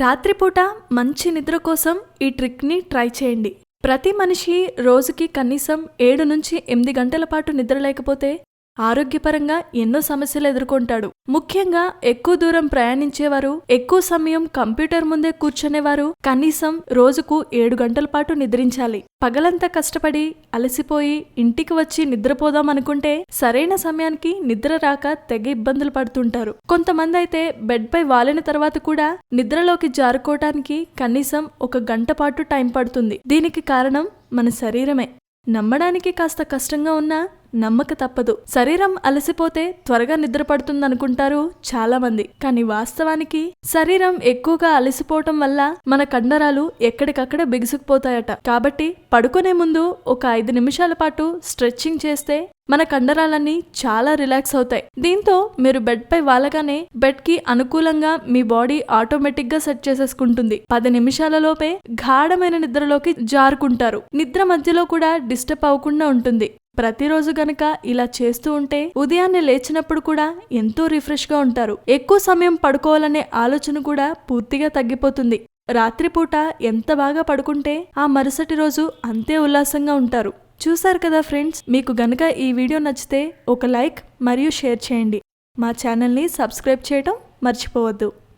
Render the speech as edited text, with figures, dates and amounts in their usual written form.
రాత్రిపూట మంచి నిద్ర కోసం ఈ ట్రిక్ని ట్రై చేయండి. ప్రతి మనిషి రోజుకి కనీసం 7 నుంచి 8 గంటల పాటు నిద్ర లేకపోతే ఆరోగ్యపరంగా ఎన్నో సమస్యలు ఎదుర్కొంటాడు. ముఖ్యంగా ఎక్కువ దూరం ప్రయాణించేవారు, ఎక్కువ సమయం కంప్యూటర్ ముందే కూర్చునేవారు కనీసం రోజుకు 7 గంటల పాటు నిద్రించాలి. పగలంతా కష్టపడి అలసిపోయి ఇంటికి వచ్చి నిద్రపోదాం అనుకుంటే సరైన సమయానికి నిద్ర రాక తెగ ఇబ్బందులు పడుతుంటారు. కొంతమంది అయితే బెడ్ పై వాలిన తర్వాత కూడా నిద్రలోకి జారుకోవటానికి కనీసం 1 గంట పాటు టైం పడుతుంది. దీనికి కారణం మన శరీరమే. నమ్మడానికి కాస్త కష్టంగా ఉన్నా నమ్మక తప్పదు. శరీరం అలసిపోతే త్వరగా నిద్ర పడుతుందనుకుంటారు చాలా మంది. కానీ వాస్తవానికి శరీరం ఎక్కువగా అలసిపోవటం వల్ల మన కండరాలు ఎక్కడికక్కడ బిగుసుకుపోతాయట. కాబట్టి పడుకునే ముందు ఒక 5 నిమిషాల పాటు స్ట్రెచ్చింగ్ చేస్తే మన కండరాలన్నీ చాలా రిలాక్స్ అవుతాయి. దీంతో మీరు బెడ్ పై వాలగానే బెడ్ కి అనుకూలంగా మీ బాడీ ఆటోమేటిక్ గా సెట్ చేసేసుకుంటుంది. 10 నిమిషాల లోపే గాఢమైన నిద్రలోకి జారుకుంటారు. నిద్ర మధ్యలో కూడా డిస్టర్బ్ అవ్వకుండా ఉంటుంది. ప్రతిరోజు గనక ఇలా చేస్తూ ఉంటే ఉదయాన్నే లేచినప్పుడు కూడా ఎంతో రిఫ్రెష్ గా ఉంటారు. ఎక్కువ సమయం పడుకోవాలనే ఆలోచన కూడా పూర్తిగా తగ్గిపోతుంది. రాత్రిపూట ఎంత బాగా పడుకుంటే ఆ మరుసటి రోజు అంతే ఉల్లాసంగా ఉంటారు. చూసారు కదా ఫ్రెండ్స్, మీకు గనక ఈ వీడియో నచ్చితే ఒక లైక్ మరియు షేర్ చేయండి. మా ఛానల్ని సబ్స్క్రైబ్ చేయడం మర్చిపోవద్దు.